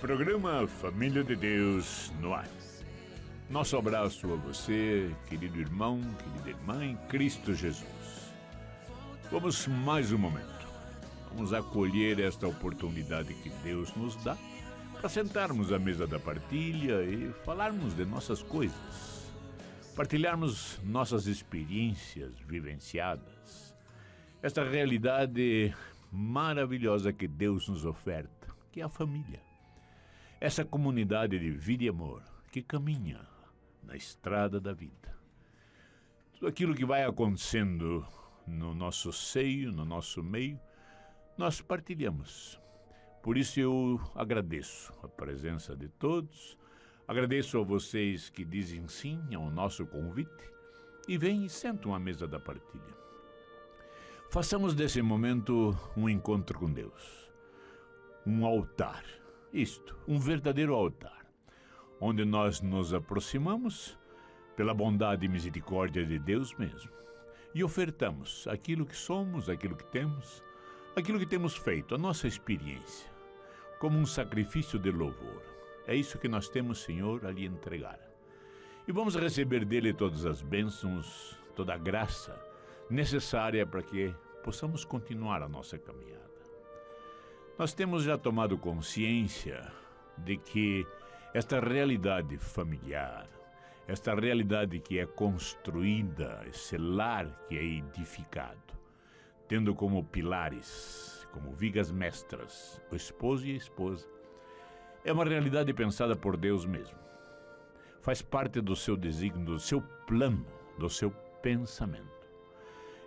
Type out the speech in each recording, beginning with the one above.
Programa Família de Deus no ar. Nosso abraço a você, querido irmão, querida irmã em Cristo Jesus. Vamos mais um momento. Vamos acolher esta oportunidade que Deus nos dá para sentarmos à mesa da partilha e falarmos de nossas coisas, partilharmos nossas experiências vivenciadas, esta realidade maravilhosa que Deus nos oferta, que é a família. Essa comunidade de vida e amor que caminha na estrada da vida. Tudo aquilo que vai acontecendo no nosso seio, no nosso meio, nós partilhamos. Por isso eu agradeço a presença de todos, agradeço a vocês que dizem sim ao nosso convite e vêm e sentam à mesa da partilha. Façamos desse momento um encontro com Deus, um altar. Isto, um verdadeiro altar, onde nós nos aproximamos pela bondade e misericórdia de Deus mesmo e ofertamos aquilo que somos, aquilo que temos feito, a nossa experiência, como um sacrifício de louvor. É isso que nós temos, Senhor, a lhe entregar. E vamos receber dele todas as bênçãos, toda a graça necessária para que possamos continuar a nossa caminhada. Nós temos já tomado consciência de que esta realidade familiar, esta realidade que é construída, esse lar que é edificado, tendo como pilares, como vigas mestras, o esposo e a esposa, é uma realidade pensada por Deus mesmo. Faz parte do seu desígnio, do seu plano, do seu pensamento.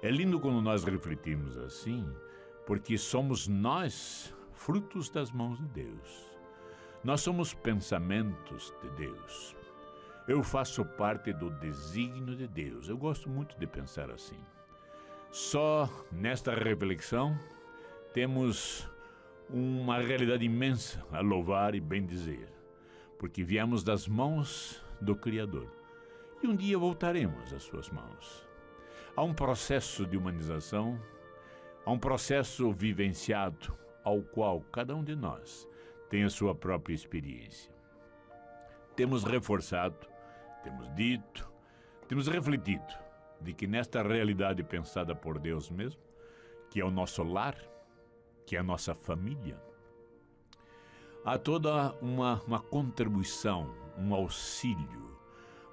É lindo quando nós refletimos assim, porque somos nós frutos das mãos de Deus. Nós somos pensamentos de Deus. Eu faço parte do desígnio de Deus. Eu gosto muito de pensar assim. Só nesta reflexão temos uma realidade imensa a louvar e bendizer, porque viemos das mãos do Criador e um dia voltaremos às suas mãos. Há um processo de humanização, há um processo vivenciado ao qual cada um de nós tem a sua própria experiência. Temos reforçado, temos dito, temos refletido de que nesta realidade pensada por Deus mesmo, que é o nosso lar, que é a nossa família, há toda uma contribuição, um auxílio,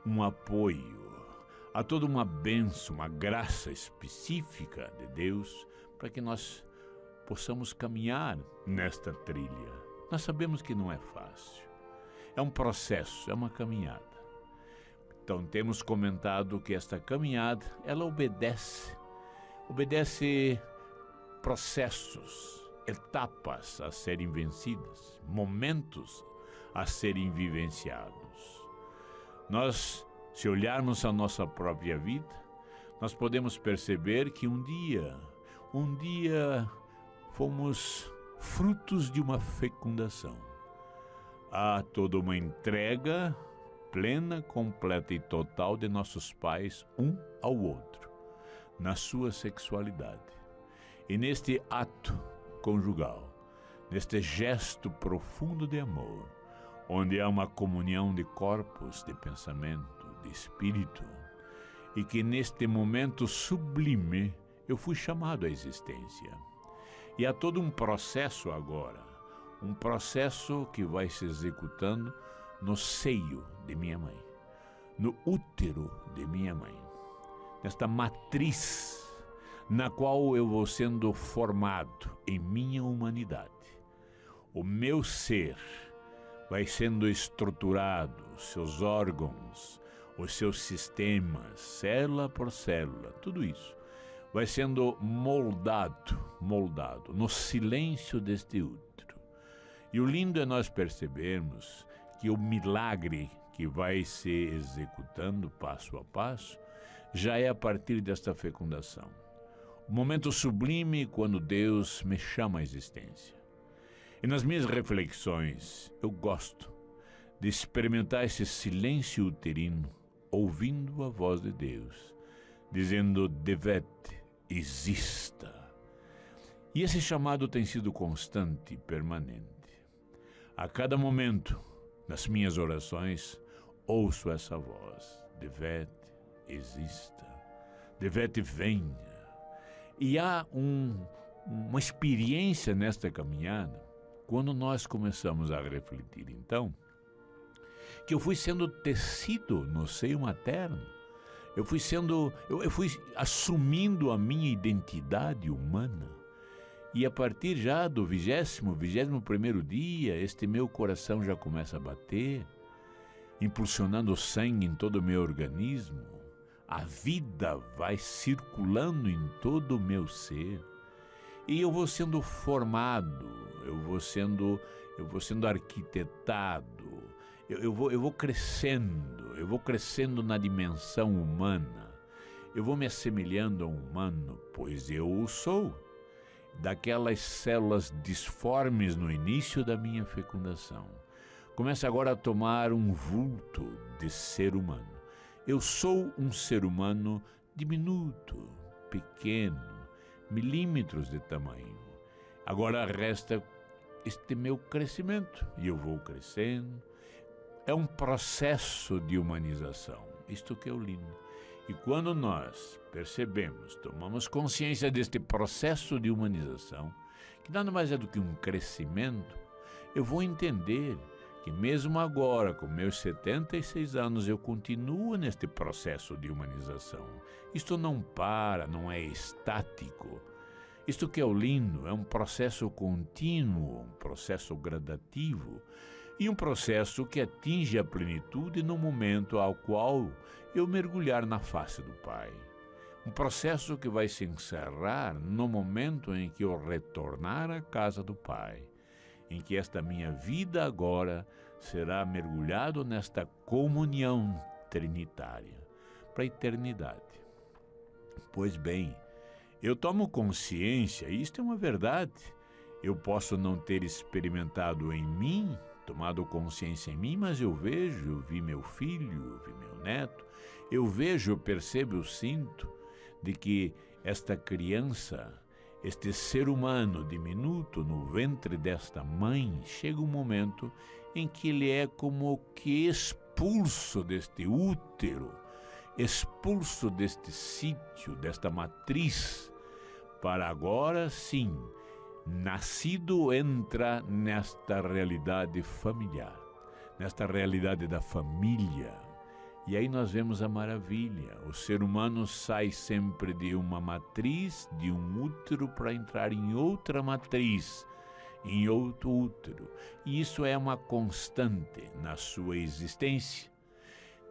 um apoio, há toda uma bênção, uma graça específica de Deus para que nós possamos caminhar nesta trilha. Nós sabemos que não é fácil. É um processo, é uma caminhada. Então temos comentado que esta caminhada, ela obedece processos, etapas a serem vencidas, momentos a serem vivenciados. Nós, se olharmos a nossa própria vida, nós podemos perceber que um dia fomos frutos de uma fecundação. Há toda uma entrega plena, completa e total de nossos pais um ao outro, na sua sexualidade. E neste ato conjugal, neste gesto profundo de amor, onde há uma comunhão de corpos, de pensamento, de espírito, e que neste momento sublime eu fui chamado à existência. E há todo um processo agora, um processo que vai se executando no seio de minha mãe, no útero de minha mãe, nesta matriz na qual eu vou sendo formado em minha humanidade. O meu ser vai sendo estruturado, os seus órgãos, os seus sistemas, célula por célula, tudo isso vai sendo moldado no silêncio deste útero. E o lindo é nós percebermos que o milagre que vai se executando passo a passo já é a partir desta fecundação. O momento sublime quando Deus me chama à existência. E nas minhas reflexões eu gosto de experimentar esse silêncio uterino, ouvindo a voz de Deus, dizendo: devete, exista. E esse chamado tem sido constante e permanente. A cada momento, nas minhas orações, ouço essa voz: Devete, exista, Devete, venha. E há uma experiência nesta caminhada, quando nós começamos a refletir, então, que eu fui sendo tecido no seio materno, eu fui assumindo a minha identidade humana, e a partir já do 21º dia, este meu coração já começa a bater, impulsionando o sangue em todo o meu organismo, a vida vai circulando em todo o meu ser, e eu vou sendo formado, eu vou sendo arquitetado, eu vou crescendo na dimensão humana, eu vou me assemelhando a um humano, pois eu o sou, daquelas células disformes no início da minha fecundação. Começa agora a tomar um vulto de ser humano. Eu sou um ser humano diminuto, pequeno, milímetros de tamanho. Agora resta este meu crescimento, e eu vou crescendo. É um processo de humanização, isto que é o lindo. E quando nós percebemos, tomamos consciência deste processo de humanização, que nada mais é do que um crescimento, eu vou entender que mesmo agora, com meus 76 anos, eu continuo neste processo de humanização. Isto não para, não é estático. Isto que é o lindo, é um processo contínuo, um processo gradativo e um processo que atinge a plenitude no momento ao qual eu mergulhar na face do Pai. Um processo que vai se encerrar no momento em que eu retornar à casa do Pai, em que esta minha vida agora será mergulhado nesta comunhão trinitária para a eternidade. Pois bem, eu tomo consciência, e isto é uma verdade, eu posso não ter experimentado em mim, tomado consciência em mim, mas eu vi meu filho, eu vi meu neto, eu vejo, eu percebo, eu sinto de que esta criança, este ser humano diminuto no ventre desta mãe, chega um momento em que ele é como que expulso deste útero, expulso deste sítio, desta matriz, para agora sim, nascido, entra nesta realidade familiar, nesta realidade da família. E aí nós vemos a maravilha. O ser humano sai sempre de uma matriz, de um útero, para entrar em outra matriz, em outro útero. E isso é uma constante na sua existência.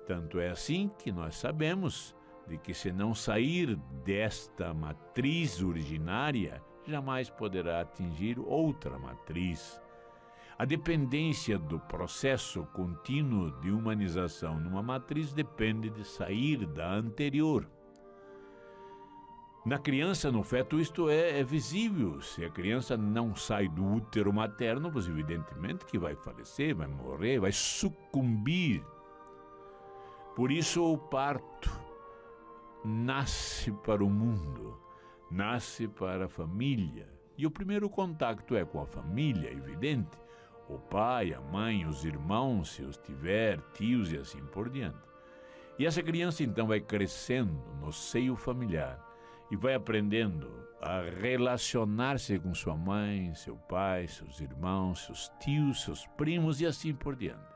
Tanto é assim que nós sabemos de que, se não sair desta matriz originária, jamais poderá atingir outra matriz. A dependência do processo contínuo de humanização numa matriz depende de sair da anterior. Na criança, no feto, isto é visível. Se a criança não sai do útero materno, pois evidentemente que vai falecer, vai morrer, vai sucumbir. Por isso o parto nasce para o mundo, nasce para a família. E o primeiro contato é com a família, evidente. O pai, a mãe, os irmãos, se os tiver, tios e assim por diante. E essa criança então vai crescendo no seio familiar e vai aprendendo a relacionar-se com sua mãe, seu pai, seus irmãos, seus tios, seus primos e assim por diante.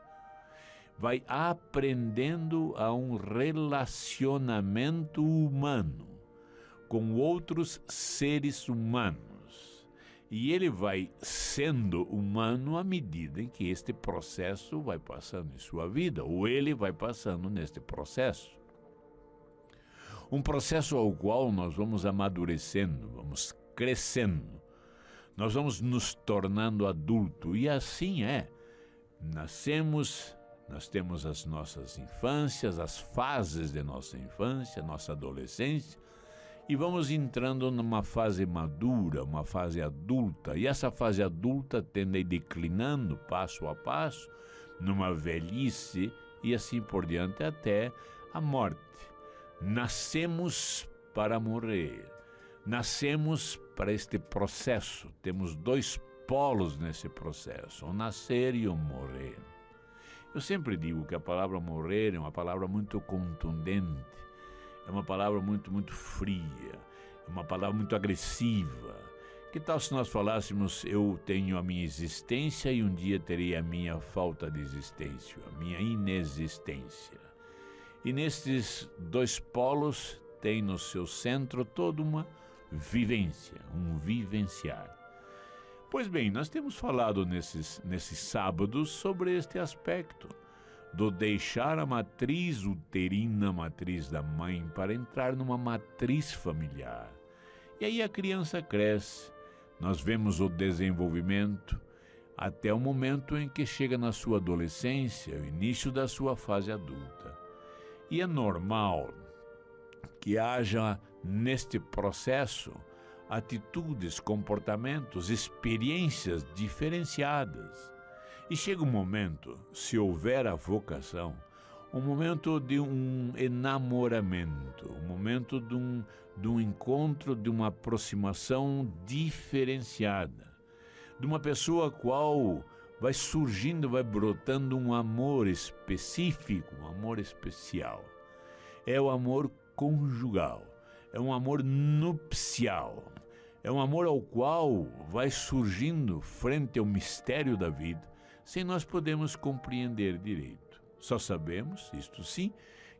Vai aprendendo a um relacionamento humano com outros seres humanos. E ele vai sendo humano à medida em que este processo vai passando em sua vida, ou ele vai passando neste processo. Um processo ao qual nós vamos amadurecendo, vamos crescendo, nós vamos nos tornando adultos, e assim é. Nascemos, nós temos as nossas infâncias, as fases de nossa infância, nossa adolescência, e vamos entrando numa fase madura, uma fase adulta, e essa fase adulta tende a ir declinando passo a passo, numa velhice e assim por diante até a morte. Nascemos para morrer, nascemos para este processo. Temos dois polos nesse processo, o nascer e o morrer. Eu sempre digo que a palavra morrer é uma palavra muito contundente, é uma palavra muito fria, é uma palavra muito agressiva. Que tal se nós falássemos: eu tenho a minha existência e um dia terei a minha falta de existência, a minha inexistência. E nesses dois polos tem no seu centro toda uma vivência, um vivenciar. Pois bem, nós temos falado nesses sábados sobre este aspecto do deixar a matriz uterina, a matriz da mãe, para entrar numa matriz familiar. E aí a criança cresce, nós vemos o desenvolvimento até o momento em que chega na sua adolescência, o início da sua fase adulta. E é normal que haja neste processo atitudes, comportamentos, experiências diferenciadas. E chega um momento, se houver a vocação, um momento de um enamoramento, um momento de um encontro, de uma aproximação diferenciada, de uma pessoa a qual vai surgindo, vai brotando um amor específico, um amor especial. É o amor conjugal, é um amor nupcial, é um amor ao qual vai surgindo frente ao mistério da vida, sem nós podermos compreender direito. Só sabemos, isto sim,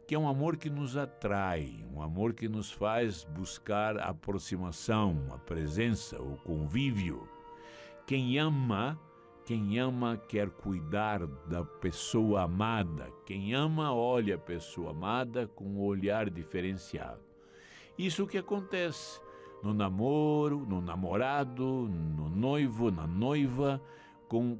que é um amor que nos atrai, um amor que nos faz buscar a aproximação, a presença, o convívio. Quem ama quer cuidar da pessoa amada. Quem ama olha a pessoa amada com um olhar diferenciado. Isso que acontece no namoro, no namorado, no noivo, na noiva, com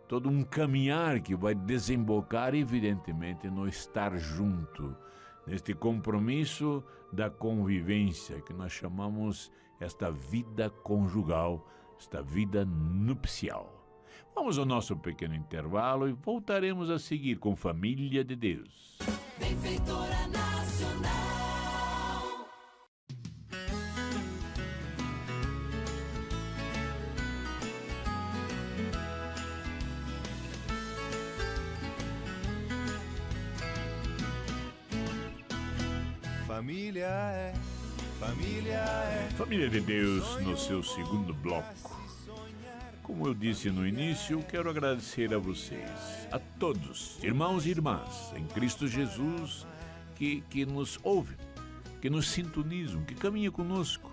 todo um caminhar que vai desembocar, evidentemente, no estar junto, neste compromisso da convivência, que nós chamamos esta vida conjugal, esta vida nupcial. Vamos ao nosso pequeno intervalo e voltaremos a seguir com Família de Deus. Benfeitora Nacional. Família de Deus, no seu segundo bloco. Como eu disse no início, quero agradecer a vocês, a todos, irmãos e irmãs, em Cristo Jesus, que nos ouvem, que nos sintonizam, que caminham conosco,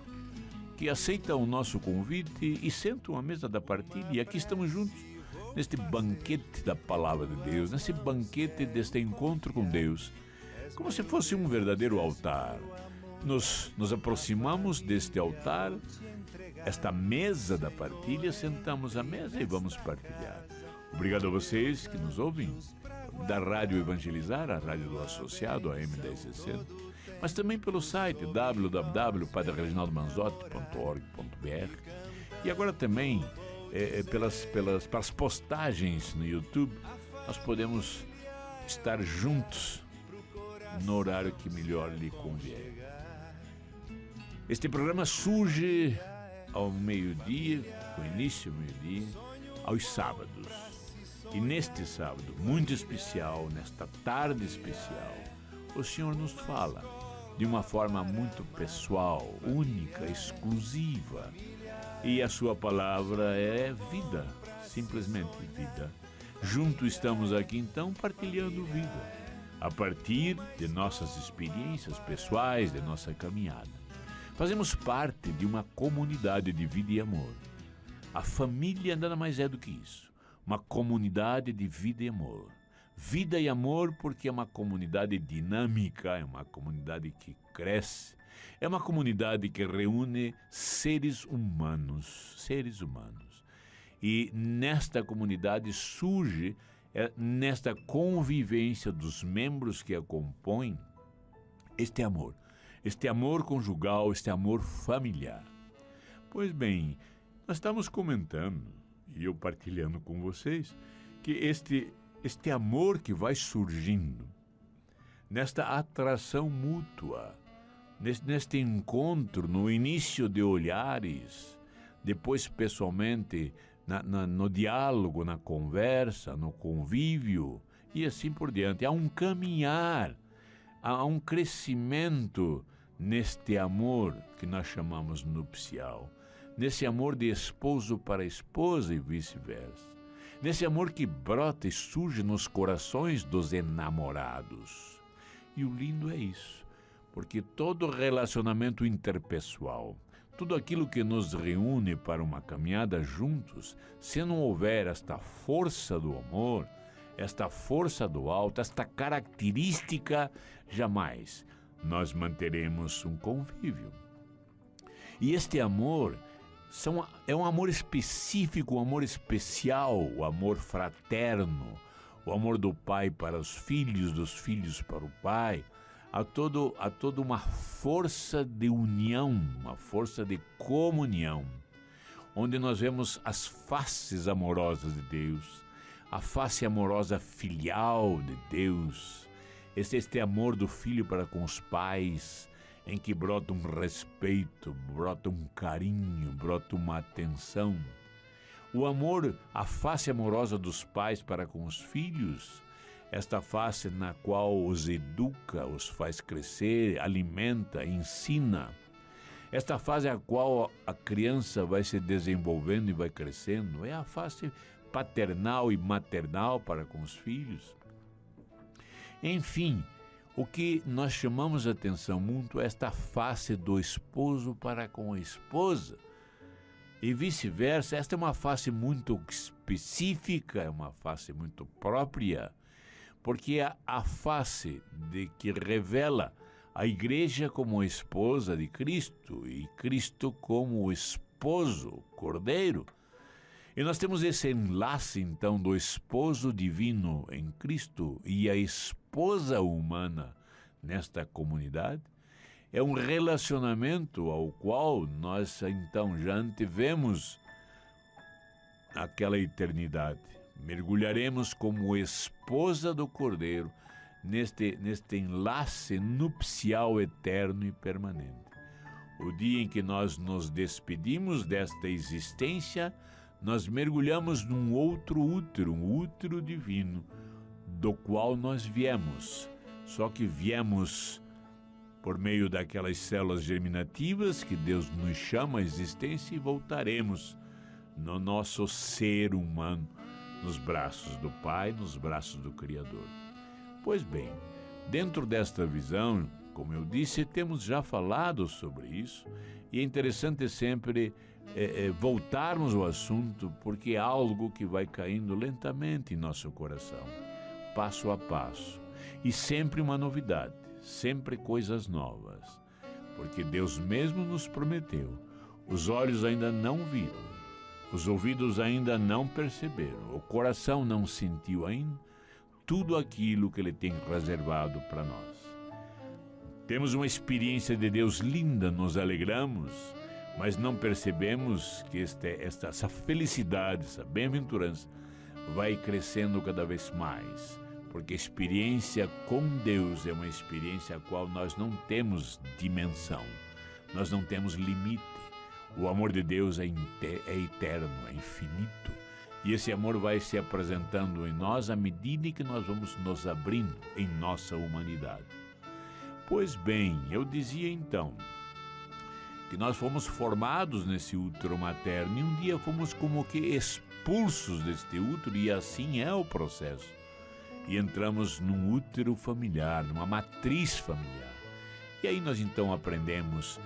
que aceitam o nosso convite e sentam à mesa da partilha. E aqui estamos juntos, neste banquete da Palavra de Deus, nesse banquete deste encontro com Deus, como se fosse um verdadeiro altar. Nos aproximamos deste altar, esta mesa da partilha, sentamos à mesa e vamos partilhar. Obrigado a vocês que nos ouvem da Rádio Evangelizar, a rádio do associado, a M1060, mas também pelo site www.padrereginaldomanzotti.org.br e agora também pelas postagens no YouTube. Nós podemos estar juntos no horário que melhor lhe convier. Este programa surge ao meio-dia, no início do meio-dia, aos sábados. E neste sábado, muito especial, nesta tarde especial, o Senhor nos fala de uma forma muito pessoal, única, exclusiva. E a sua palavra é vida, simplesmente vida. Juntos estamos aqui então partilhando vida, a partir de nossas experiências pessoais, de nossa caminhada. Fazemos parte de uma comunidade de vida e amor. A família nada mais é do que isso, uma comunidade de vida e amor. Vida e amor porque é uma comunidade dinâmica, é uma comunidade que cresce, é uma comunidade que reúne seres humanos. E nesta comunidade surge, nesta convivência dos membros que a compõem, este amor conjugal, este amor familiar. Pois bem, nós estamos comentando, e eu partilhando com vocês, que este amor que vai surgindo, nesta atração mútua, neste encontro, no início de olhares, depois pessoalmente, no diálogo, na conversa, no convívio e assim por diante. Há um caminhar, há um crescimento neste amor que nós chamamos nupcial, nesse amor de esposo para esposa e vice-versa, nesse amor que brota e surge nos corações dos enamorados. E o lindo é isso, porque todo relacionamento interpessoal, tudo aquilo que nos reúne para uma caminhada juntos, se não houver esta força do amor, esta força do alto, esta característica, jamais nós manteremos um convívio. E este amor é um amor específico, um amor especial, o amor fraterno, o amor do pai para os filhos, dos filhos para o pai. Há toda uma força de união, uma força de comunhão, onde nós vemos as faces amorosas de Deus, a face amorosa filial de Deus, este amor do filho para com os pais, em que brota um respeito, brota um carinho, brota uma atenção. O amor, a face amorosa dos pais para com os filhos, esta face na qual os educa, os faz crescer, alimenta, ensina. Esta fase a qual a criança vai se desenvolvendo e vai crescendo, é a face paternal e maternal para com os filhos. Enfim, o que nós chamamos a atenção muito é esta face do esposo para com a esposa. E vice-versa, esta é uma face muito específica, é uma face muito própria, porque é a face de que revela a igreja como esposa de Cristo e Cristo como o esposo, cordeiro. E nós temos esse enlace, então, do esposo divino em Cristo e a esposa humana nesta comunidade. É um relacionamento ao qual nós, então, já antevemos aquela eternidade. Mergulharemos como esposa do Cordeiro neste enlace nupcial eterno e permanente. O dia em que nós nos despedimos desta existência, nós mergulhamos num outro útero, um útero divino, do qual nós viemos. Só que viemos por meio daquelas células germinativas que Deus nos chama à existência e voltaremos no nosso ser humano, nos braços do Pai, nos braços do Criador. Pois bem, dentro desta visão, como eu disse, temos já falado sobre isso e é interessante sempre voltarmos ao assunto, porque é algo que vai caindo lentamente em nosso coração, passo a passo, e sempre uma novidade, sempre coisas novas, porque Deus mesmo nos prometeu. Os olhos ainda não viram, os ouvidos ainda não perceberam, o coração não sentiu ainda tudo aquilo que Ele tem reservado para nós. Temos uma experiência de Deus linda, nos alegramos, mas não percebemos que essa felicidade, essa bem-aventurança vai crescendo cada vez mais, porque a experiência com Deus é uma experiência a qual nós não temos dimensão, nós não temos limite. O amor de Deus é eterno, é infinito, e esse amor vai se apresentando em nós à medida que nós vamos nos abrindo em nossa humanidade. Pois bem, eu dizia então que nós fomos formados nesse útero materno e um dia fomos como que expulsos deste útero, e assim é o processo. E entramos num útero familiar, numa matriz familiar. E aí nós então aprendemos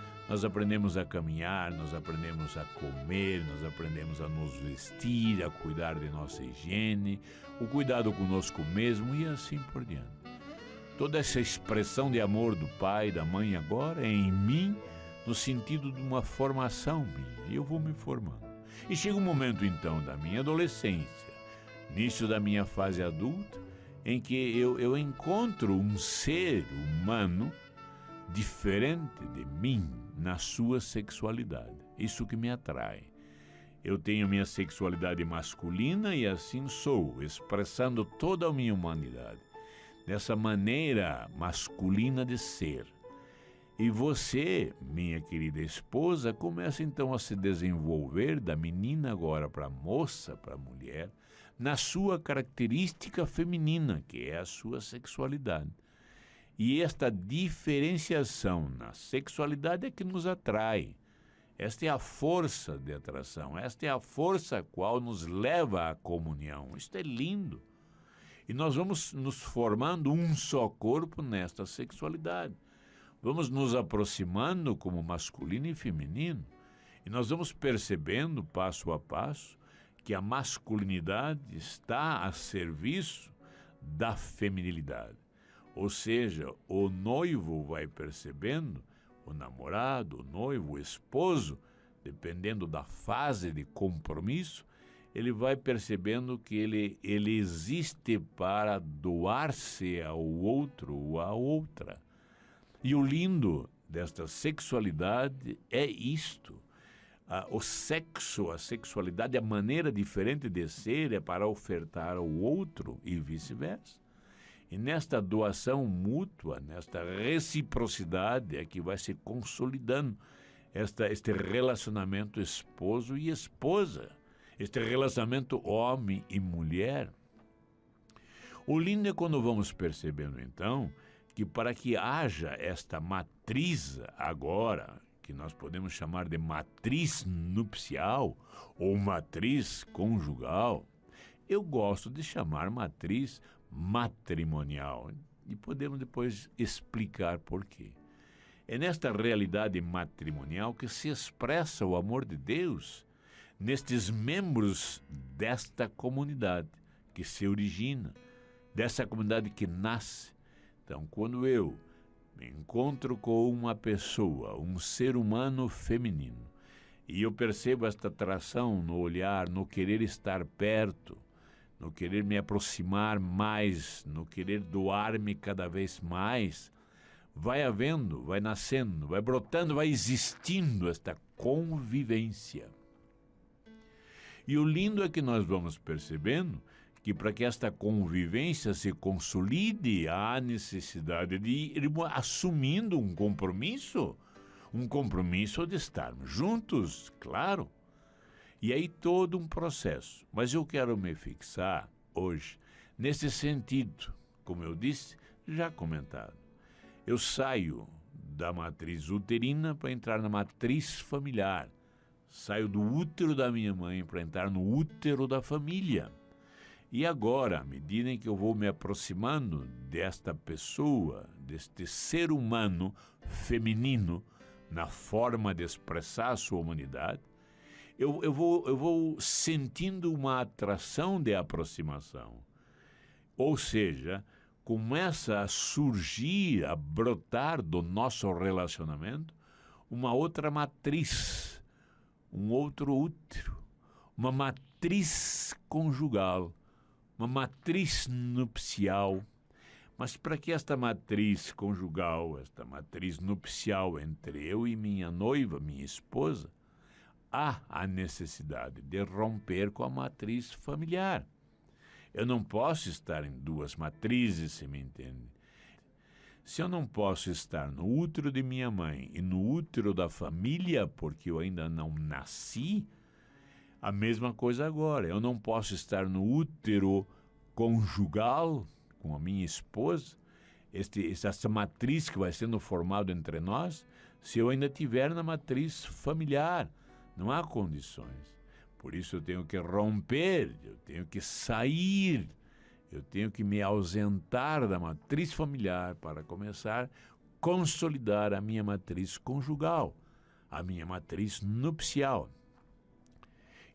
a caminhar, nós aprendemos a comer, nós aprendemos a nos vestir, a cuidar de nossa higiene, o cuidado conosco mesmo e assim por diante. Toda essa expressão de amor do pai e da mãe agora é em mim, no sentido de uma formação minha, e eu vou me formando. E chega um momento então da minha adolescência, início da minha fase adulta, em que eu encontro um ser humano diferente de mim na sua sexualidade. Isso que me atrai. Eu tenho minha sexualidade masculina e assim sou, expressando toda a minha humanidade, dessa maneira masculina de ser. E você, minha querida esposa, começa então a se desenvolver da menina agora para a moça, para a mulher, na sua característica feminina, que é a sua sexualidade. E esta diferenciação na sexualidade é que nos atrai. Esta é a força de atração, esta é a força a qual nos leva à comunhão. Isto é lindo. E nós vamos nos formando um só corpo nesta sexualidade. Vamos nos aproximando como masculino e feminino, e nós vamos percebendo, passo a passo, que a masculinidade está a serviço da feminilidade. Ou seja, o noivo vai percebendo, o namorado, o noivo, o esposo, dependendo da fase de compromisso, ele vai percebendo que ele existe para doar-se ao outro ou à outra. E o lindo desta sexualidade é isto. O sexo, a sexualidade, a maneira diferente de ser é para ofertar ao outro e vice-versa. E nesta doação mútua, nesta reciprocidade é que vai se consolidando este relacionamento esposo e esposa, este relacionamento homem e mulher. O lindo é quando vamos percebendo então que para que haja esta matriz agora, que nós podemos chamar de matriz nupcial ou matriz conjugal, eu gosto de chamar matriz matrimonial. E podemos depois explicar por quê. É nesta realidade matrimonial que se expressa o amor de Deus nestes membros desta comunidade que se origina, dessa comunidade que nasce. Então, quando eu me encontro com uma pessoa, um ser humano feminino, e eu percebo esta atração no olhar, no querer estar perto, no querer me aproximar mais, no querer doar-me cada vez mais, vai havendo, vai nascendo, vai brotando, vai existindo esta convivência. E o lindo é que nós vamos percebendo que para que esta convivência se consolide, há necessidade de ir assumindo um compromisso de estarmos juntos, claro. E aí todo um processo. Mas eu quero me fixar hoje nesse sentido, como eu disse, já comentado. Eu saio da matriz uterina para entrar na matriz familiar. Saio do útero da minha mãe para entrar no útero da família. E agora, à medida em que eu vou me aproximando desta pessoa, deste ser humano feminino, na forma de expressar a sua humanidade, eu vou sentindo uma atração de aproximação. Ou seja, começa a surgir, a brotar do nosso relacionamento uma outra matriz, um outro útero, uma matriz conjugal, uma matriz nupcial. Mas para que esta matriz conjugal, esta matriz nupcial entre eu e minha noiva, minha esposa, há a necessidade de romper com a matriz familiar. Eu não posso estar em duas matrizes, se me entende. Se eu não posso estar no útero de minha mãe e no útero da família, porque eu ainda não nasci, a mesma coisa agora. Eu não posso estar no útero conjugal com a minha esposa, essa matriz que vai sendo formada entre nós, se eu ainda estiver na matriz familiar. Não há condições. Por isso eu tenho que romper, eu tenho que sair, eu tenho que me ausentar da matriz familiar para começar a consolidar a minha matriz conjugal, a minha matriz nupcial.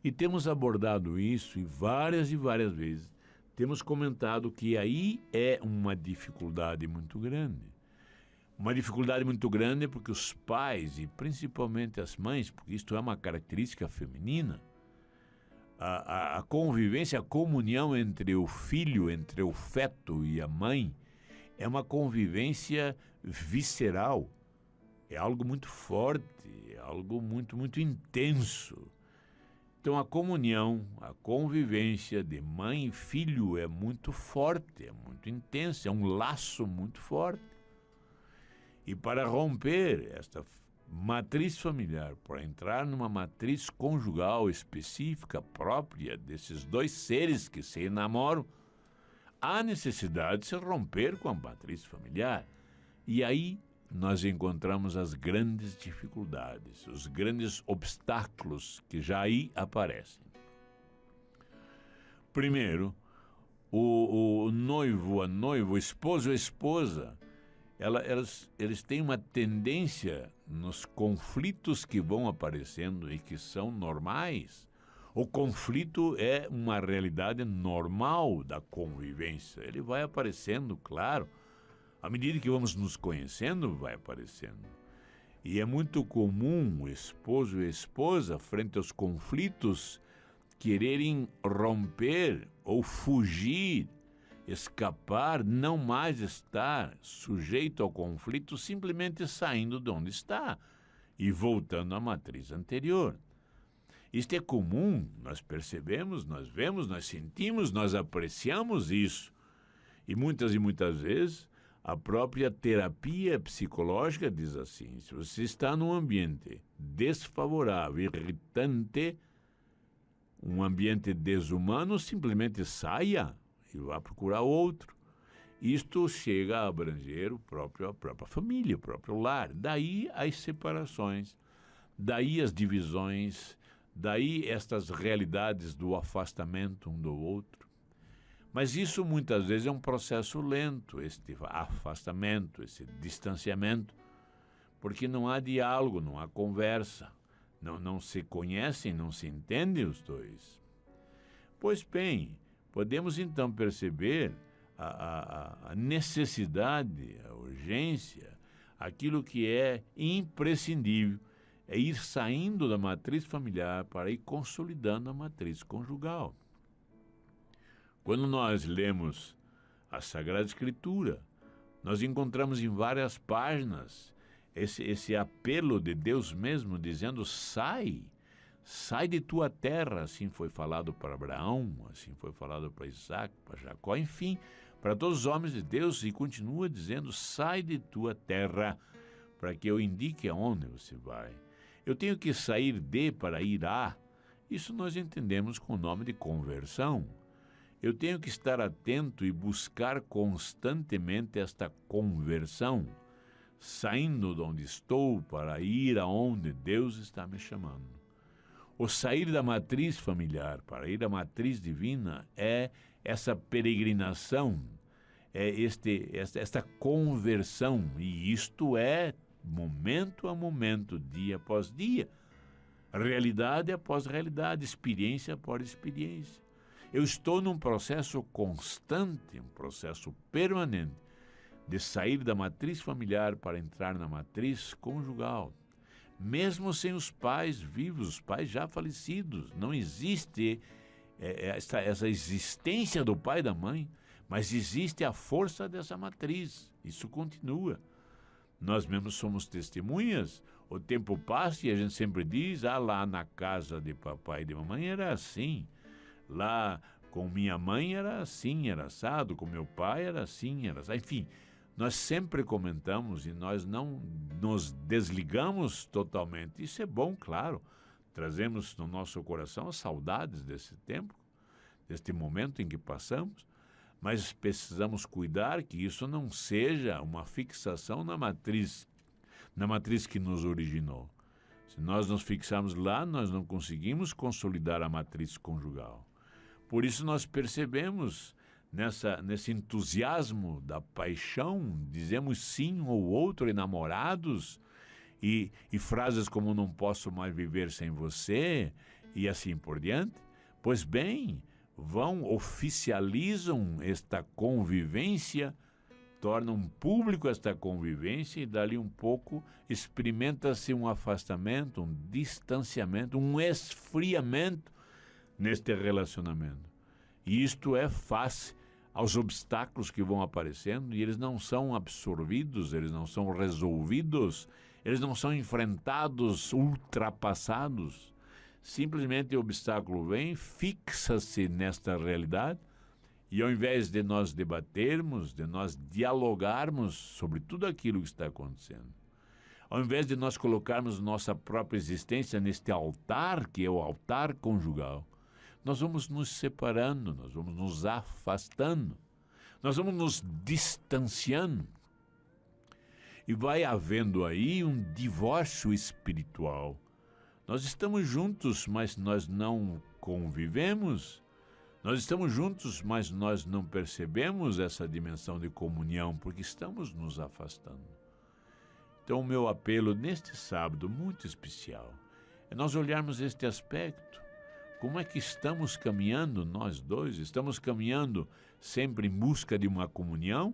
E temos abordado isso várias vezes. Temos comentado que aí é uma dificuldade muito grande. Uma dificuldade muito grande porque os pais, e principalmente as mães, porque isto é uma característica feminina, a convivência, a comunhão entre o filho, entre o feto e a mãe, é uma convivência visceral. É algo muito forte, é algo muito, muito intenso. Então a comunhão, a convivência de mãe e filho é muito forte, é muito intensa, é um laço muito forte. E para romper esta matriz familiar, para entrar numa matriz conjugal específica, própria desses dois seres que se enamoram, há necessidade de se romper com a matriz familiar. E aí nós encontramos as grandes dificuldades, os grandes obstáculos que já aí aparecem. Primeiro, o noivo, a noiva, o esposo e a esposa, eles têm uma tendência nos conflitos que vão aparecendo e que são normais. O conflito é uma realidade normal da convivência. Ele vai aparecendo, claro. À medida que vamos nos conhecendo, vai aparecendo. E é muito comum o esposo e a esposa, frente aos conflitos, quererem romper ou fugir, escapar, não mais estar sujeito ao conflito, simplesmente saindo de onde está e voltando à matriz anterior. Isto é comum, nós percebemos, nós vemos, nós sentimos, nós apreciamos isso. E muitas vezes a própria terapia psicológica diz assim: se você está num ambiente desfavorável, irritante, um ambiente desumano, simplesmente saia e vá procurar outro. Isto chega a abranger a própria família, o próprio lar. Daí as separações, daí as divisões, daí estas realidades do afastamento um do outro. Mas isso muitas vezes é um processo lento, este afastamento, esse distanciamento, porque não há diálogo, não há conversa, não se conhecem, não se entendem os dois. Pois bem, podemos então perceber a necessidade, a urgência, aquilo que é imprescindível, é ir saindo da matriz familiar para ir consolidando a matriz conjugal. Quando nós lemos a Sagrada Escritura, nós encontramos em várias páginas esse apelo de Deus mesmo, dizendo: sai de tua terra. Assim foi falado para Abraão, assim foi falado para Isaac, para Jacó, enfim, para todos os homens de Deus, e continua dizendo: sai de tua terra, para que eu indique aonde você vai. Eu tenho que sair de para ir a. Isso nós entendemos com o nome de conversão. Eu tenho que estar atento e buscar constantemente esta conversão, saindo de onde estou para ir aonde Deus está me chamando. O sair da matriz familiar para ir à matriz divina é essa peregrinação, é esta conversão, e isto é momento a momento, dia após dia, realidade após realidade, experiência após experiência. Eu estou num processo constante, um processo permanente, de sair da matriz familiar para entrar na matriz conjugal. Mesmo sem os pais vivos, os pais já falecidos, não existe essa existência do pai e da mãe, mas existe a força dessa matriz. Isso continua. Nós mesmos somos testemunhas, o tempo passa e a gente sempre diz: lá na casa de papai e de mamãe era assim. Lá com minha mãe era assim, era assado, com meu pai era assim, era assado. Enfim, nós sempre comentamos e nós não nos desligamos totalmente. Isso é bom, claro. Trazemos no nosso coração as saudades desse tempo, deste momento em que passamos, mas precisamos cuidar que isso não seja uma fixação na matriz que nos originou. Se nós nos fixarmos lá, nós não conseguimos consolidar a matriz conjugal. Por isso nós percebemos nesse entusiasmo da paixão, dizemos sim ou outro, enamorados, e frases como não posso mais viver sem você, e assim por diante. Pois bem, oficializam esta convivência, tornam público esta convivência, e dali um pouco experimenta-se um afastamento, um distanciamento, um esfriamento neste relacionamento. E isto é face aos obstáculos que vão aparecendo, e eles não são absorvidos, eles não são resolvidos, eles não são enfrentados, ultrapassados. Simplesmente o obstáculo vem, fixa-se nesta realidade, E ao invés de nós debatermos, de nós dialogarmos sobre tudo aquilo que está acontecendo, ao invés de nós colocarmos nossa própria existência neste altar, que é o altar conjugal, nós vamos nos separando, nós vamos nos afastando, nós vamos nos distanciando. E vai havendo aí um divórcio espiritual. Nós estamos juntos, mas nós não convivemos. Nós estamos juntos, mas nós não percebemos essa dimensão de comunhão, porque estamos nos afastando. Então, o meu apelo neste sábado muito especial é nós olharmos este aspecto. Como é que estamos caminhando nós dois? Estamos caminhando sempre em busca de uma comunhão?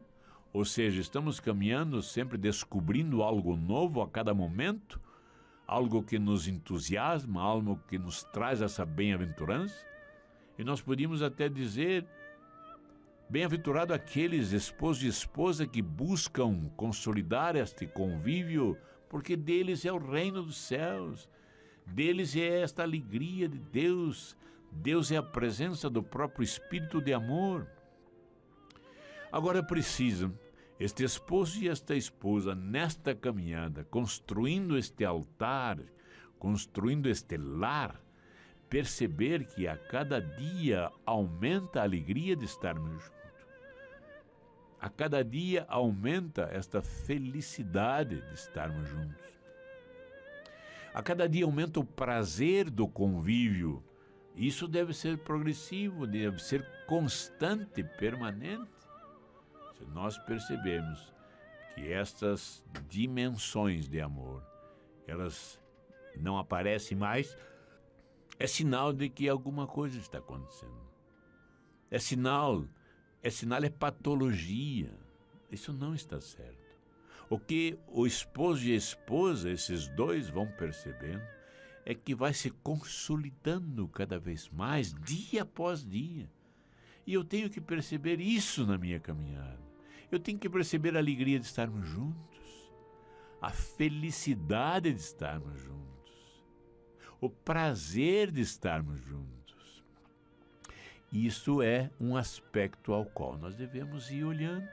Ou seja, estamos caminhando sempre descobrindo algo novo a cada momento? Algo que nos entusiasma, algo que nos traz essa bem-aventurança? E nós podíamos até dizer, bem-aventurado aqueles esposos e esposa que buscam consolidar este convívio, porque deles é o reino dos céus, deles é esta alegria de Deus, Deus é a presença do próprio Espírito de amor. Agora precisam este esposo e esta esposa nesta caminhada, construindo este altar, construindo este lar, perceber que a cada dia aumenta a alegria de estarmos juntos. A cada dia aumenta esta felicidade de estarmos juntos. A cada dia aumenta o prazer do convívio. Isso deve ser progressivo, deve ser constante, permanente. Se nós percebermos que estas dimensões de amor, elas não aparecem mais, é sinal de que alguma coisa está acontecendo. É sinal, é patologia. Isso não está certo. O que o esposo e a esposa, esses dois, vão percebendo é que vai se consolidando cada vez mais, dia após dia. E eu tenho que perceber isso na minha caminhada. Eu tenho que perceber a alegria de estarmos juntos, a felicidade de estarmos juntos, o prazer de estarmos juntos. Isso é um aspecto ao qual nós devemos ir olhando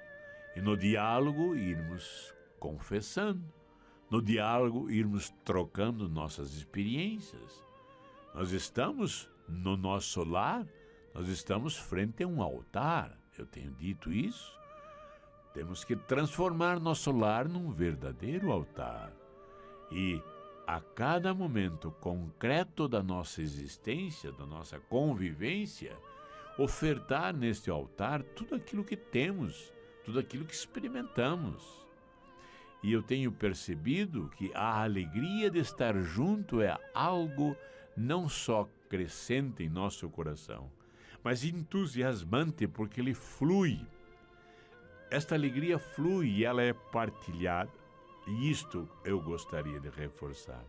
e no diálogo irmos confessando, no diálogo irmos trocando nossas experiências. Nós estamos no nosso lar, nós estamos frente a um altar, eu tenho dito isso. Temos que transformar nosso lar num verdadeiro altar. E a cada momento concreto da nossa existência, da nossa convivência, ofertar neste altar tudo aquilo que temos, tudo aquilo que experimentamos. E eu tenho percebido que a alegria de estar junto é algo não só crescente em nosso coração, mas entusiasmante, porque ele flui. Esta alegria flui e ela é partilhada. E isto eu gostaria de reforçar.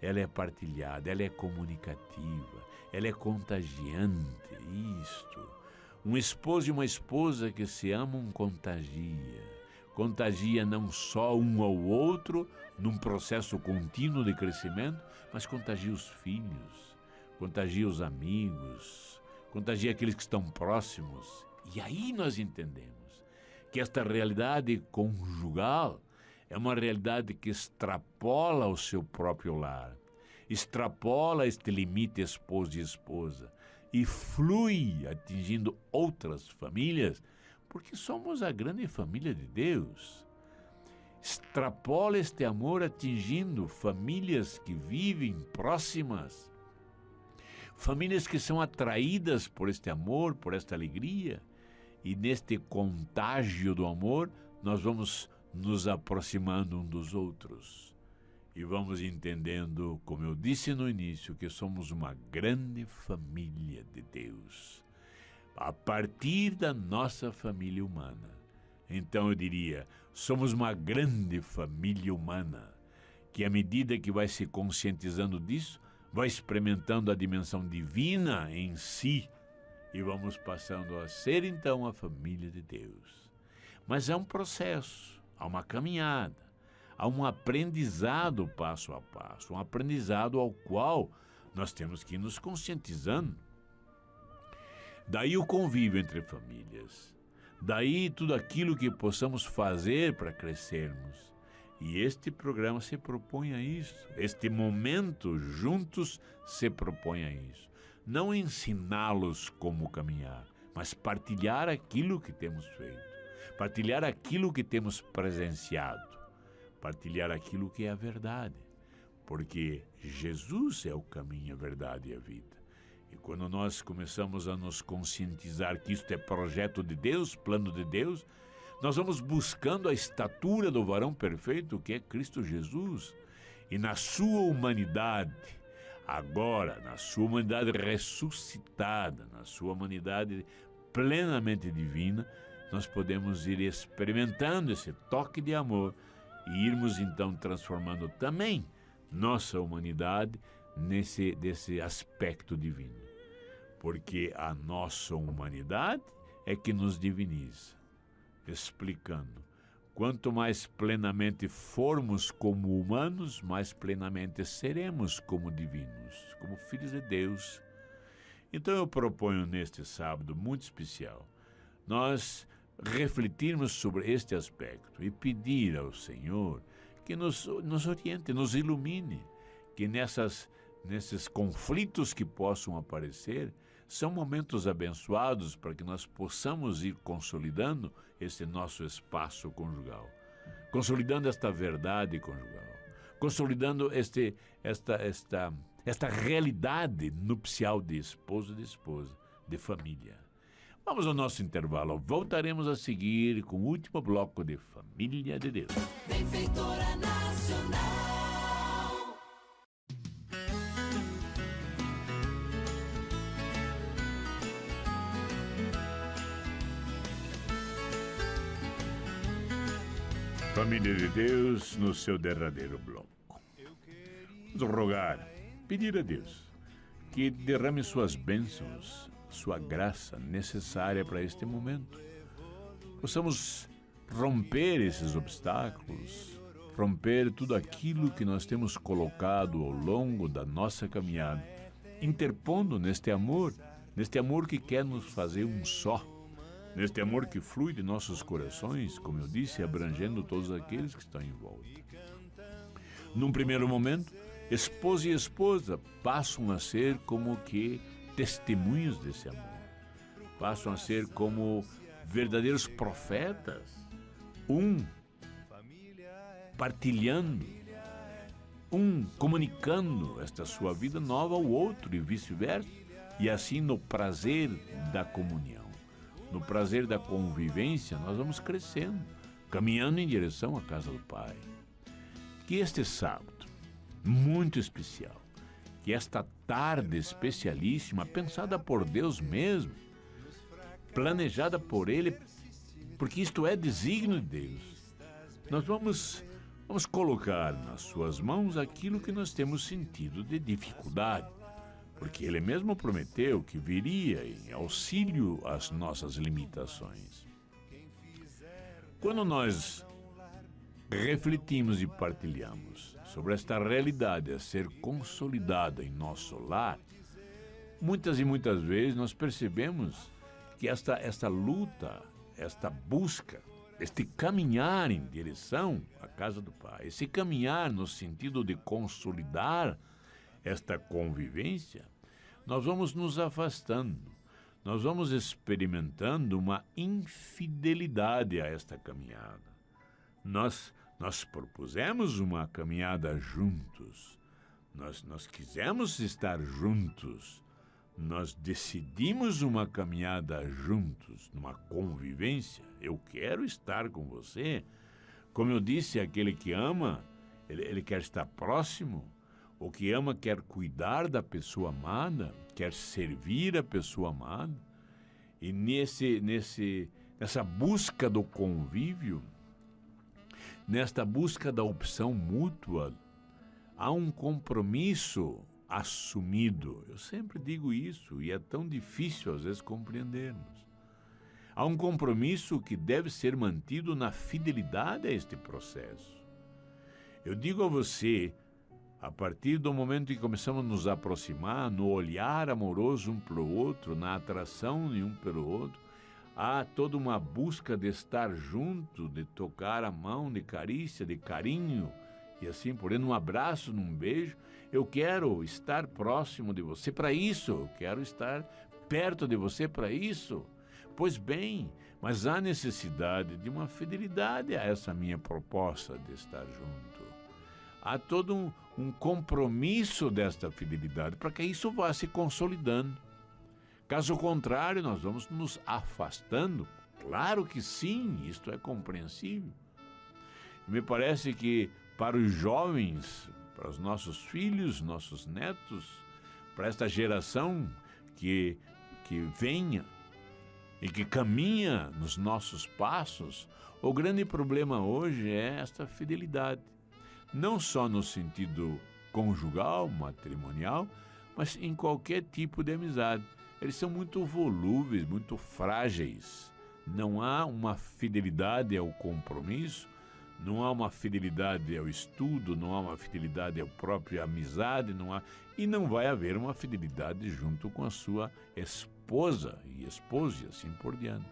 Ela é partilhada, ela é comunicativa, ela é contagiante. Isto. Um esposo e uma esposa que se amam contagia. Contagia não só um ao outro num processo contínuo de crescimento, mas contagia os filhos, contagia os amigos, contagia aqueles que estão próximos. E aí nós entendemos que esta realidade conjugal é uma realidade que extrapola o seu próprio lar, extrapola este limite esposo e esposa e flui atingindo outras famílias, porque somos a grande família de Deus. Extrapola este amor atingindo famílias que vivem próximas, famílias que são atraídas por este amor, por esta alegria, e neste contágio do amor nós vamos nos aproximando um dos outros e vamos entendendo, como eu disse no início, que somos uma grande família de Deus. A partir da nossa família humana. Então eu diria, somos uma grande família humana, que à medida que vai se conscientizando disso, vai experimentando a dimensão divina em si, e vamos passando a ser então a família de Deus. Mas é um processo, há uma caminhada, há um aprendizado passo a passo, um aprendizado ao qual nós temos que ir nos conscientizando. Daí o convívio entre famílias. Daí tudo aquilo que possamos fazer para crescermos. E este programa se propõe a isso. Este momento juntos se propõe a isso. Não ensiná-los como caminhar, mas partilhar aquilo que temos feito. Partilhar aquilo que temos presenciado. Partilhar aquilo que é a verdade. Porque Jesus é o caminho, a verdade e a vida. E quando nós começamos a nos conscientizar que isto é projeto de Deus, plano de Deus, nós vamos buscando a estatura do varão perfeito, que é Cristo Jesus. E na sua humanidade, agora, na sua humanidade ressuscitada, na sua humanidade plenamente divina, nós podemos ir experimentando esse toque de amor e irmos então transformando também nossa humanidade desse aspecto divino. Porque a nossa humanidade é que nos diviniza. Explicando, quanto mais plenamente formos como humanos, mais plenamente seremos como divinos, como filhos de Deus. Então eu proponho neste sábado muito especial, nós refletirmos sobre este aspecto e pedir ao Senhor que nos oriente, nos ilumine, que nesses conflitos que possam aparecer, são momentos abençoados para que nós possamos ir consolidando esse nosso espaço conjugal, consolidando esta verdade conjugal, consolidando esta realidade nupcial de esposo e de esposa, de família. Vamos ao nosso intervalo. Voltaremos a seguir com o último bloco de Família de Deus. Benfeitora Nacional. Família de Deus, no seu derradeiro bloco. Vamos rogar, pedir a Deus que derrame suas bênçãos, sua graça necessária para este momento. Possamos romper esses obstáculos, romper tudo aquilo que nós temos colocado ao longo da nossa caminhada, interpondo neste amor que quer nos fazer um só, neste amor que flui de nossos corações, como eu disse, abrangendo todos aqueles que estão em volta. Num primeiro momento, esposo e esposa passam a ser como que testemunhos desse amor. Passam a ser como verdadeiros profetas, um partilhando, um comunicando esta sua vida nova ao outro e vice-versa, e assim no prazer da comunhão, no prazer da convivência, nós vamos crescendo, caminhando em direção à casa do Pai. Que este sábado, muito especial, que esta tarde especialíssima, pensada por Deus mesmo, planejada por Ele, porque isto é desígnio de Deus, nós vamos colocar nas suas mãos aquilo que nós temos sentido de dificuldade, porque Ele mesmo prometeu que viria em auxílio às nossas limitações. Quando nós refletimos e partilhamos sobre esta realidade a ser consolidada em nosso lar, muitas e muitas vezes nós percebemos que esta luta, esta busca, este caminhar em direção à casa do Pai, esse caminhar no sentido de consolidar esta convivência, nós vamos nos afastando, nós vamos experimentando uma infidelidade a esta caminhada. Nós propusemos uma caminhada juntos, nós quisemos estar juntos, nós decidimos uma caminhada juntos, numa convivência. Eu quero estar com você. Como eu disse, aquele que ama, ele quer estar próximo. O que ama quer cuidar da pessoa amada, quer servir a pessoa amada. E nessa busca do convívio, nesta busca da opção mútua, há um compromisso assumido. Eu sempre digo isso e é tão difícil às vezes compreendermos. Há um compromisso que deve ser mantido na fidelidade a este processo. Eu digo a você, A partir do momento em que começamos a nos aproximar, no olhar amoroso um para o outro, na atração de um pelo outro, há toda uma busca de estar junto, de tocar a mão, de carícia, de carinho, e assim por aí, num abraço, num beijo. Eu quero estar próximo de você para isso, eu quero estar perto de você para isso. Pois bem, mas há necessidade de uma fidelidade a essa minha proposta de estar junto. Há todo um compromisso desta fidelidade para que isso vá se consolidando. Caso contrário, nós vamos nos afastando. Claro que sim, isto é compreensível. Me parece que para os jovens, para os nossos filhos, nossos netos, para esta geração que venha e que caminha nos nossos passos, o grande problema hoje é esta fidelidade. Não só no sentido conjugal, matrimonial, mas em qualquer tipo de amizade. Eles são muito volúveis, muito frágeis. Não há uma fidelidade ao compromisso, não há uma fidelidade ao estudo, não há uma fidelidade à própria amizade, e não vai haver uma fidelidade junto com a sua esposa e esposa e assim por diante.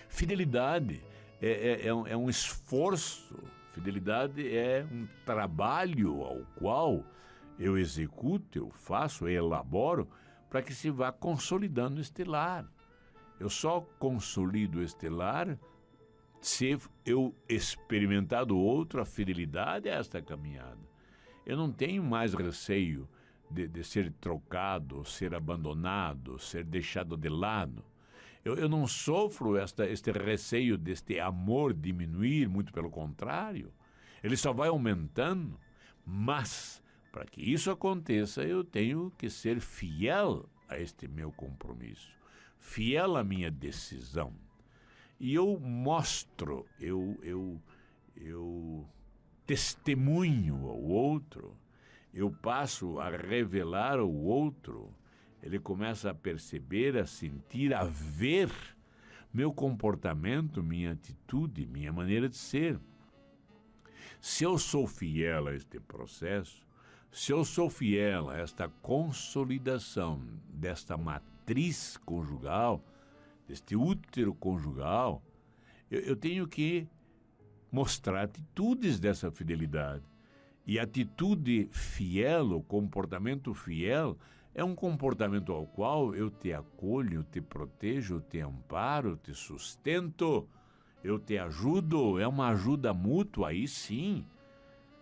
Fidelidade é um esforço, fidelidade é um trabalho ao qual eu executo, eu faço, eu elaboro, para que se vá consolidando este lar. Eu só consolido este lar se eu experimentar do outro a fidelidade a esta caminhada. Eu não tenho mais receio de ser trocado, ser abandonado, ser deixado de lado. Eu não sofro este receio deste amor diminuir, muito pelo contrário. Ele só vai aumentando, mas para que isso aconteça, eu tenho que ser fiel a este meu compromisso, fiel à minha decisão. E eu mostro, eu testemunho ao outro, eu passo a revelar ao outro, ele começa a perceber, a sentir, a ver meu comportamento, minha atitude, minha maneira de ser. Se eu sou fiel a este processo, se eu sou fiel a esta consolidação desta matriz conjugal, deste útero conjugal, eu tenho que mostrar atitudes dessa fidelidade. E atitude fiel, o comportamento fiel, é um comportamento ao qual eu te acolho, eu te protejo, eu te amparo, eu te sustento, eu te ajudo, é uma ajuda mútua, aí sim.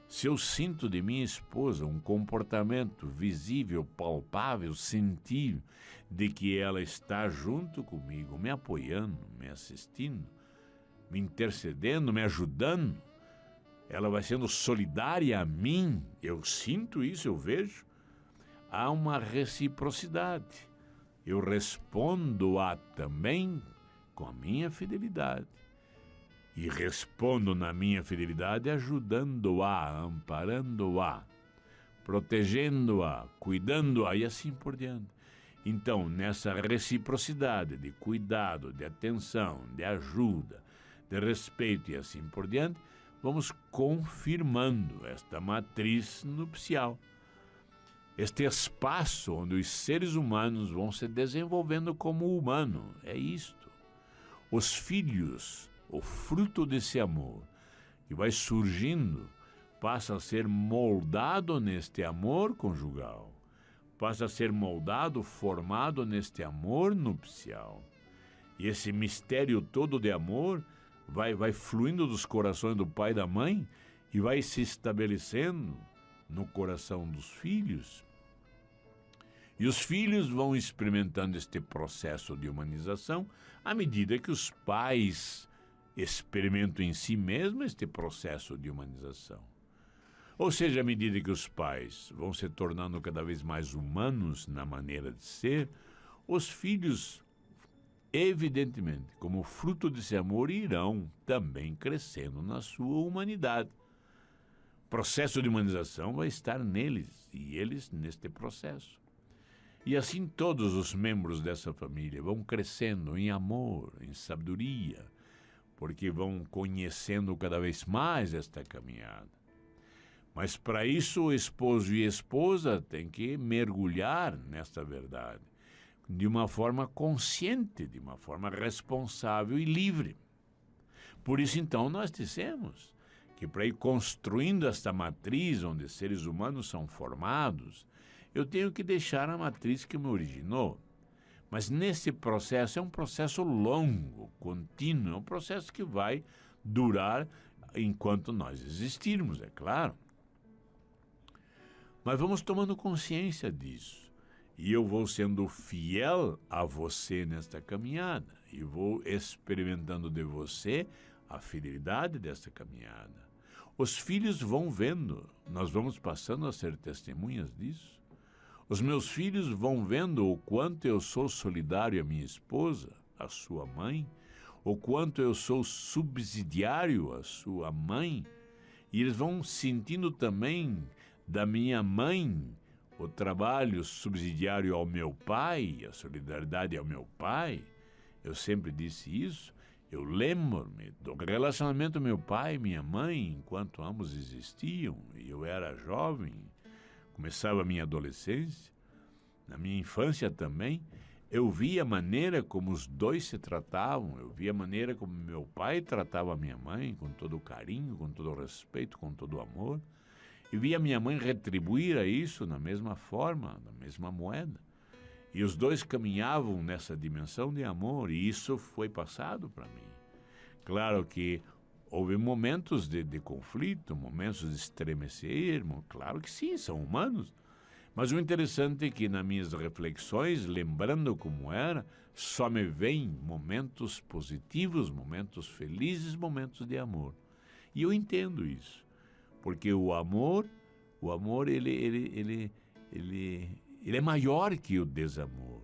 Se eu sinto de minha esposa um comportamento visível, palpável, sentir de que ela está junto comigo, me apoiando, me assistindo, me intercedendo, me ajudando, ela vai sendo solidária a mim, eu sinto isso, eu vejo, há uma reciprocidade. Eu respondo-a também com a minha fidelidade. E respondo na minha fidelidade ajudando-a, amparando-a, protegendo-a, cuidando-a e assim por diante. Então, nessa reciprocidade de cuidado, de atenção, de ajuda, de respeito e assim por diante, vamos confirmando esta matriz nupcial. Este espaço onde os seres humanos vão se desenvolvendo como humano, é isto. Os filhos, o fruto desse amor que vai surgindo, passa a ser moldado neste amor conjugal, passa a ser moldado, formado neste amor nupcial. E esse mistério todo de amor vai fluindo dos corações do pai e da mãe e vai se estabelecendo no coração dos filhos. E os filhos vão experimentando este processo de humanização à medida que os pais experimentam em si mesmos este processo de humanização. Ou seja, à medida que os pais vão se tornando cada vez mais humanos na maneira de ser, os filhos, evidentemente, como fruto desse amor, irão também crescendo na sua humanidade. O processo de humanização vai estar neles e eles neste processo. E assim todos os membros dessa família vão crescendo em amor, em sabedoria, porque vão conhecendo cada vez mais esta caminhada. Mas para isso o esposo e a esposa têm que mergulhar nesta verdade de uma forma consciente, de uma forma responsável e livre. Por isso então nós dissemos que para ir construindo esta matriz onde seres humanos são formados, eu tenho que deixar a matriz que me originou. Mas nesse processo, é um processo longo, contínuo, é um processo que vai durar enquanto nós existirmos, é claro. Mas vamos tomando consciência disso. E eu vou sendo fiel a você nesta caminhada. E vou experimentando de você a fidelidade desta caminhada. Os filhos vão vendo, nós vamos passando a ser testemunhas disso. Os meus filhos vão vendo o quanto eu sou solidário à minha esposa, à sua mãe, o quanto eu sou subsidiário à sua mãe, e eles vão sentindo também da minha mãe o trabalho subsidiário ao meu pai, a solidariedade ao meu pai. Eu sempre disse isso. Eu lembro-me do relacionamento meu pai e minha mãe enquanto ambos existiam, e eu era jovem. Começava a minha adolescência, na minha infância também, eu via a maneira como os dois se tratavam, eu via a maneira como meu pai tratava a minha mãe, com todo o carinho, com todo o respeito, com todo o amor, e via minha mãe retribuir a isso na mesma forma, na mesma moeda. E os dois caminhavam nessa dimensão de amor, e isso foi passado para mim. Claro que houve momentos de conflito, momentos de estremecer, claro que sim, são humanos. Mas o interessante é que nas minhas reflexões, lembrando como era, só me vêm momentos positivos, momentos felizes, momentos de amor. E eu entendo isso, porque o amor ele é maior que o desamor.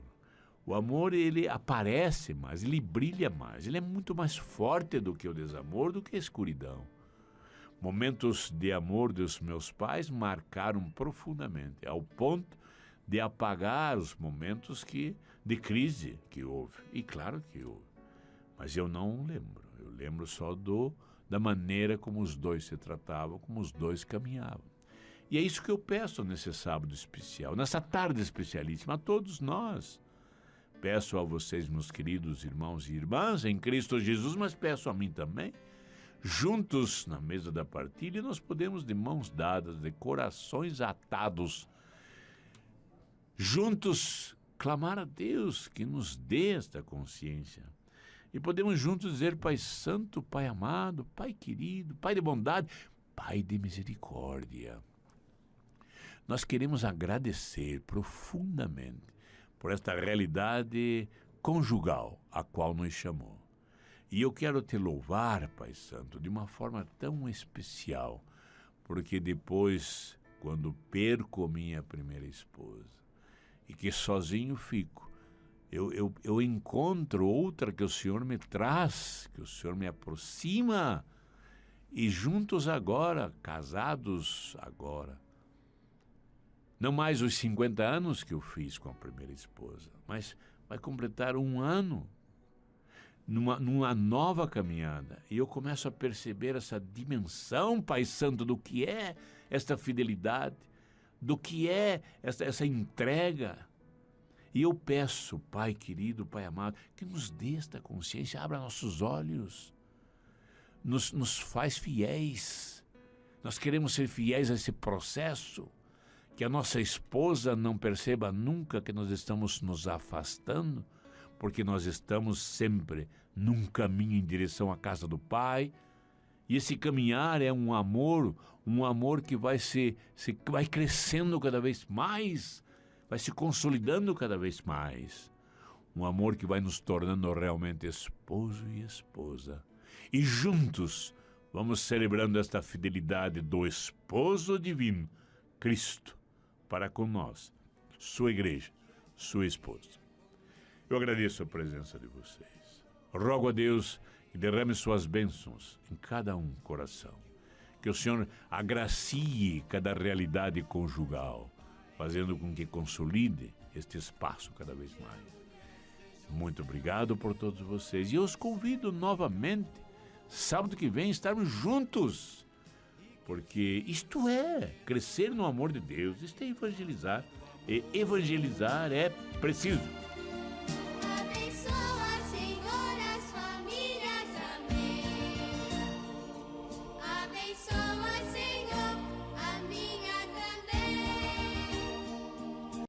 O amor, ele aparece mais, ele brilha mais, ele é muito mais forte do que o desamor, do que a escuridão. Momentos de amor dos meus pais marcaram profundamente, ao ponto de apagar os momentos de crise que houve. E claro que houve, mas eu não lembro. Eu lembro só da maneira como os dois se tratavam, como os dois caminhavam. E é isso que eu peço nesse sábado especial, nessa tarde especialíssima, a todos nós. Peço a vocês, meus queridos irmãos e irmãs, em Cristo Jesus, mas peço a mim também. Juntos, na mesa da partilha, nós podemos, de mãos dadas, de corações atados, juntos clamar a Deus que nos dê esta consciência. E podemos juntos dizer: Pai Santo, Pai amado, Pai querido, Pai de bondade, Pai de misericórdia. Nós queremos agradecer profundamente por esta realidade conjugal a qual nos chamou. E eu quero te louvar, Pai Santo, de uma forma tão especial, porque depois, quando perco minha primeira esposa e que sozinho fico, eu encontro outra que o Senhor me traz, que o Senhor me aproxima, e juntos agora, casados agora, não mais os 50 anos que eu fiz com a primeira esposa, mas vai completar um ano numa nova caminhada. E eu começo a perceber essa dimensão, Pai Santo, do que é esta fidelidade, do que é essa entrega. E eu peço, Pai querido, Pai amado, que nos dê esta consciência, abra nossos olhos, nos faz fiéis. Nós queremos ser fiéis a esse processo, que a nossa esposa não perceba nunca que nós estamos nos afastando, porque nós estamos sempre num caminho em direção à casa do Pai. E esse caminhar é um amor que vai vai crescendo cada vez mais, vai se consolidando cada vez mais. Um amor que vai nos tornando realmente esposo e esposa. E juntos vamos celebrando esta fidelidade do esposo divino, Cristo, para com nós, sua igreja, sua esposa. Eu agradeço a presença de vocês. Rogo a Deus que derrame suas bênçãos em cada coração. Que o Senhor agracie cada realidade conjugal, fazendo com que consolide este espaço cada vez mais. Muito obrigado por todos vocês. E eu os convido novamente, sábado que vem, estarmos juntos Porque isto é crescer no amor de Deus, isto é evangelizar. E evangelizar é preciso.